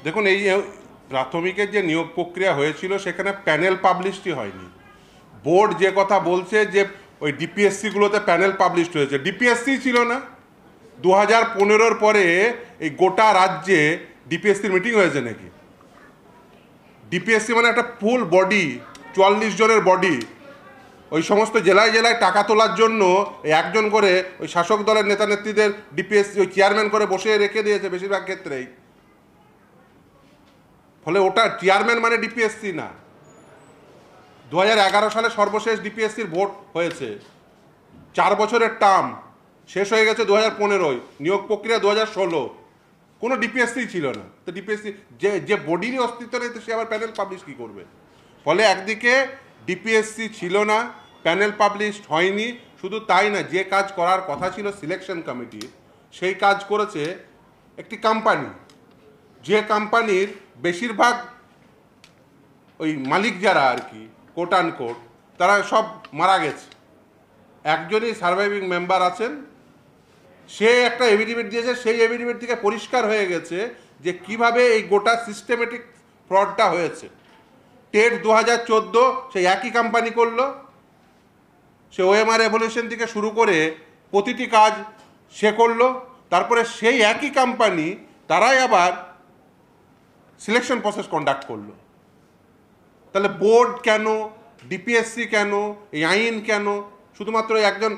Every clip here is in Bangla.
দেখুন, এই প্রাথমিকের যে নিয়োগ প্রক্রিয়া হয়েছিল সেখানে প্যানেল পাবলিশই হয়নি। বোর্ড যে কথা বলছে যে ওই ডিপিএসসিগুলোতে প্যানেল পাবলিশড হয়েছে, ডিপিএসসি ছিল না। 2015-র পরে এই গোটা রাজ্যে ডিপিএসসির মিটিং হয়েছে নাকি? ডিপিএসসি মানে একটা ফুল বডি, 44 জনের বডি। ওই সমস্ত জেলায় জেলায় টাকা তোলার জন্য একজন করে ওই শাসক দলের নেতা নেত্রীদের ডিপিএসসি ওই চেয়ারম্যান করে বসে রেখে দিয়েছে বেশিরভাগ ক্ষেত্রেই। ফলে ওটা চেয়ারম্যান মানে ডিপিএসসি না। 2011 সালে সর্বশেষ ডিপিএসসির ভোট হয়েছে, 4 বছরের টার্ম শেষ হয়ে গেছে 2015-য়, নিয়োগ প্রক্রিয়া 2016। কোনো ডিপিএসসি ছিল না। তো ডিপিএসসি যে বডিরই অস্তিত্ব নেই, তো সে আবার প্যানেল পাবলিশ কী করবে? ফলে একদিকে ডিপিএসসি ছিল না, প্যানেল পাবলিশড হয়নি। শুধু তাই না, যে কাজ করার কথা ছিল সিলেকশন কমিটির, সেই কাজ করেছে একটি কোম্পানি, যে কোম্পানির বেশিরভাগ ওই মালিক যারা আর কি কোট অ্যান্ড কোট, তারা সব মারা গেছে। একজনই সার্ভাইভিং মেম্বার আছেন, সে একটা এভিডেভিট দিয়েছে। সেই এভিডেভিট থেকে পরিষ্কার হয়ে গেছে যে কিভাবে এই গোটা সিস্টেমেটিক ফ্রডটা হয়েছে। টেট 2014 সেই একই কোম্পানি করলো। সে ওএমআর রেভলিউশন থেকে শুরু করে প্রতিটি কাজ সে করলো। তারপরে সেই একই কোম্পানি তারাই আবার সিলেকশন প্রসেস কন্ডাক্ট করলো। তাহলে বোর্ড কেন, ডিপিএসসি কেন, এই আইন কেন? শুধুমাত্র একজন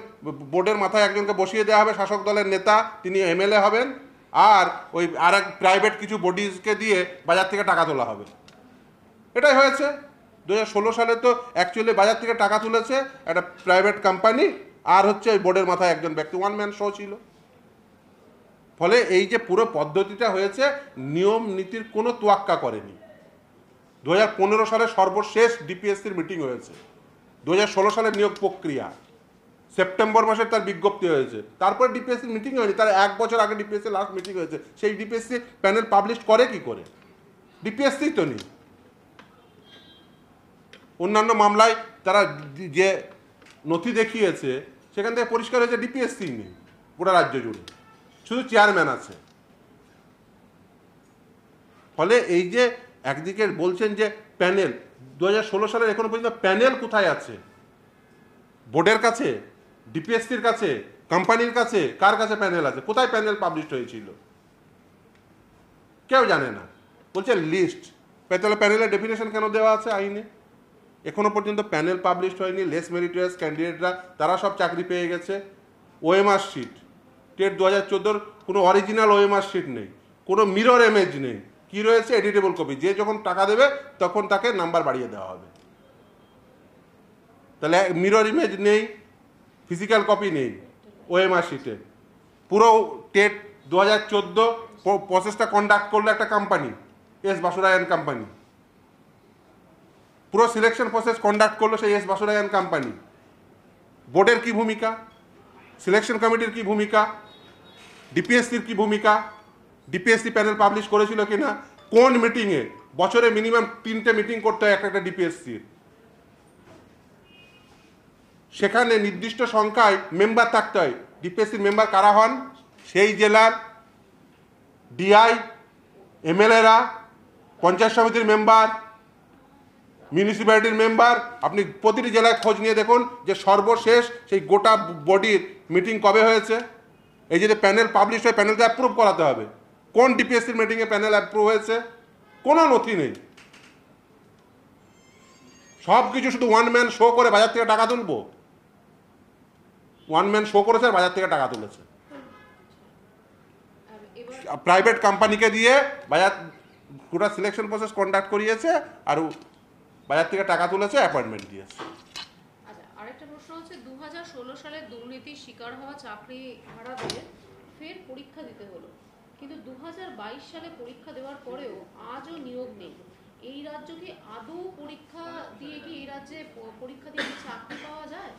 বোর্ডের মাথায় একজনকে বসিয়ে দেওয়া হবে, শাসক দলের নেতা, তিনি এমএলএ হবেন, আর ওই আরেক প্রাইভেট কিছু বডিজকে দিয়ে বাজার থেকে টাকা তোলা হবে। এটাই হয়েছে। 2016 সালে তো অ্যাকচুয়ালি বাজার থেকে টাকা তুলেছে একটা প্রাইভেট কোম্পানি, আর হচ্ছে ওই বোর্ডের মাথায় একজন ব্যক্তি, ওয়ান ম্যান শো ছিল। ফলে এই যে পুরো পদ্ধতিটা হয়েছে, নিয়ম নীতির কোনো তোয়াক্কা করেনি। 2015 সালে সর্বশেষ ডিপিএসসির মিটিং হয়েছে, 2016 সালের নিয়োগ প্রক্রিয়া সেপ্টেম্বর মাসে তার বিজ্ঞপ্তি হয়েছে, তারপরে ডিপিএসসির মিটিং হয়নি। তার 1 বছর আগে ডিপিএসসি লাস্ট মিটিং হয়েছে। সেই ডিপিএসসি প্যানেল পাবলিশ করে কি করে? ডিপিএসসি তো নেই। অন্যান্য মামলায় তারা যে নথি দেখিয়েছে সেখান থেকে পরিষ্কার হয়েছে ডিপিএসসি নেই গোটা রাজ্য জুড়ে, শুধু চেয়ারম্যান আছে। ফলে এই যে একদিকে বলছেন যে প্যানেল, 2016 সালের এখনো পর্যন্ত প্যানেল কোথায় আছে? বোর্ডের কাছে, ডিপিএসসির কাছে, কোম্পানির কাছে? কার কাছে প্যানেল আছে? কোথায় প্যানেল পাবলিশ হয়েছিল? কেউ জানে না। বলছে লিস্ট। তাহলে প্যানেলের ডেফিনেশন কেন দেওয়া আছে আইনে? এখনো পর্যন্ত প্যানেল পাবলিশ হয়নি। লেস মেরিটোরিয়াস ক্যান্ডিডেটরা তারা সব চাকরি পেয়ে গেছে। ওএমআর শিট, টেট 2014 কোনো অরিজিনাল ওএমআর শিট নেই, কোনো মিরর ইমেজ নেই। কি রয়েছে? Editable copy. যে যখন টাকা দেবে তখন তাকে নাম্বার বাড়িয়ে দেওয়া হবে। তাহলে মিরর ইমেজ নেই, ফিজিক্যাল কপি নেই ওএমআর শিটে। পুরো টেট 2014 প্রসেসটা কন্ডাক্ট করলো একটা কোম্পানি, এস বাসুরায়ন কোম্পানি। পুরো সিলেকশন প্রসেস কন্ডাক্ট করলো সেই এস বাসুরায়ন কোম্পানি। বোর্ডের কি ভূমিকা? সিলেকশন কমিটির কি ভূমিকা? ডিপিএসসির কি ভূমিকা? ডিপিএসসি প্যানেল পাবলিশ করেছিল কিনা? কোন মিটিংয়ে? বছরে মিনিমাম 3টে মিটিং করতে হয় একটা ডিপিএসসির। সেখানে নির্দিষ্ট সংখ্যায় মেম্বার থাকতে হয়। ডিপিএসসির মেম্বার কারা হন? সেই জেলার ডিআই, এমএলএরা, পঞ্চায়েত সমিতির মেম্বার, মিউনিসিপ্যালিটির মেম্বার। আপনি প্রতিটি জেলায় খোঁজ নিয়ে দেখুন যে সর্বশেষ সেই গোটা বডির মিটিং কবে হয়েছে। এই যে প্যানেল পাবলিশ হয়, প্যানেলকে অ্যাপ্রুভ করাতে হবে। কোন ডিপিএসসির মিটিংয়ে প্যানেল অ্যাপ্রুভ হয়েছে? কোনো নথি নেই। সব কিছু শুধু ওয়ান ম্যান শো করে বাজার থেকে টাকা তুলবো। ওয়ান ম্যান শো করেছে আর বাজার থেকে টাকা তুলেছে, প্রাইভেট কোম্পানিকে দিয়ে বাজার পুরো সিলেকশন প্রসেস কন্ডাক্ট করিয়েছে আর বাজার থেকে টাকা তুলেছে, অ্যাপয়েন্টমেন্ট দিয়েছে। আচ্ছা, আরেকটা প্রশ্ন হচ্ছে 2016 সালে দুর্নীতির শিকার হওয়া চাকরিহারাদের ফের পরীক্ষা দিতে হলো, কিন্তু 2022 সালে পরীক্ষা দেওয়ার পরেও আজও নিয়োগ নেই। এই রাজ্য কি আদৌ পরীক্ষা দিয়ে কি এই রাজ্যে পরীক্ষা দিয়ে চাকরি পাওয়া যায়?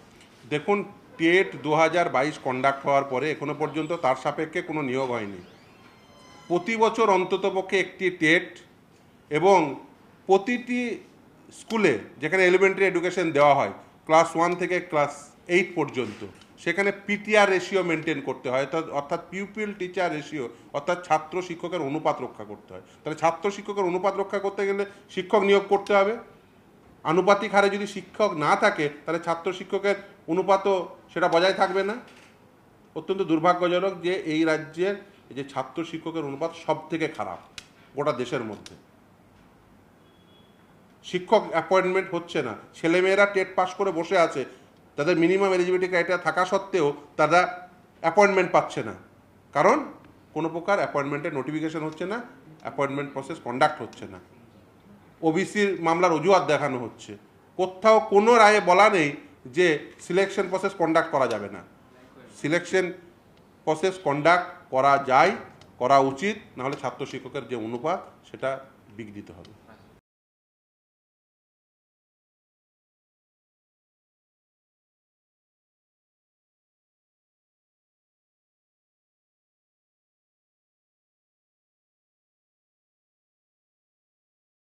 দেখুন, টেট 2022 কন্ডাক্ট হওয়ার পরে এখনো পর্যন্ত তার সাপেক্ষে কোনো নিয়োগ হয়নি। প্রতি বছর অন্ততপক্ষে একটি টেট, এবং প্রতিটি স্কুলে যেখানে এলিমেন্টারি এডুকেশন দেওয়া হয় ক্লাস 1 থেকে ক্লাস 8 পর্যন্ত সেখানে পিটিআর রেশিও মেনটেন করতে হয়, অর্থাৎ পিউপিল টিচার রেশিও, অর্থাৎ ছাত্র শিক্ষকের অনুপাত রক্ষা করতে হয়। তাহলে ছাত্র শিক্ষকের অনুপাত রক্ষা করতে গেলে শিক্ষক নিয়োগ করতে হবে। আনুপাতিক হারে যদি শিক্ষক না থাকে তাহলে ছাত্র শিক্ষকের অনুপাতও সেটা বজায় থাকবে না। অত্যন্ত দুর্ভাগ্যজনক যে এই রাজ্যের যে ছাত্র শিক্ষকের অনুপাত সব থেকে খারাপ গোটা দেশের মধ্যে। শিক্ষক অ্যাপয়েন্টমেন্ট হচ্ছে না, ছেলেমেয়েরা টেট পাস করে বসে আছে, তাদের মিনিমাম এলিজিবিলিটি ক্রাইটেরিয়া থাকা সত্ত্বেও তারা অ্যাপয়েন্টমেন্ট পাচ্ছে না, কারণ কোনো প্রকার অ্যাপয়েন্টমেন্টের নোটিফিকেশন হচ্ছে না, অ্যাপয়েন্টমেন্ট প্রসেস কন্ডাক্ট হচ্ছে না। ওবিসির মামলার অজুহাত দেখানো হচ্ছে, কোথাও কোনো রায়ে বলা নেই যে সিলেকশন প্রসেস কন্ডাক্ট করা যাবে না। সিলেকশন প্রসেস কন্ডাক্ট করা যায়, করা উচিত, নাহলে ছাত্র শিক্ষকের যে অনুপাত সেটা বিঘ্নিত হবে।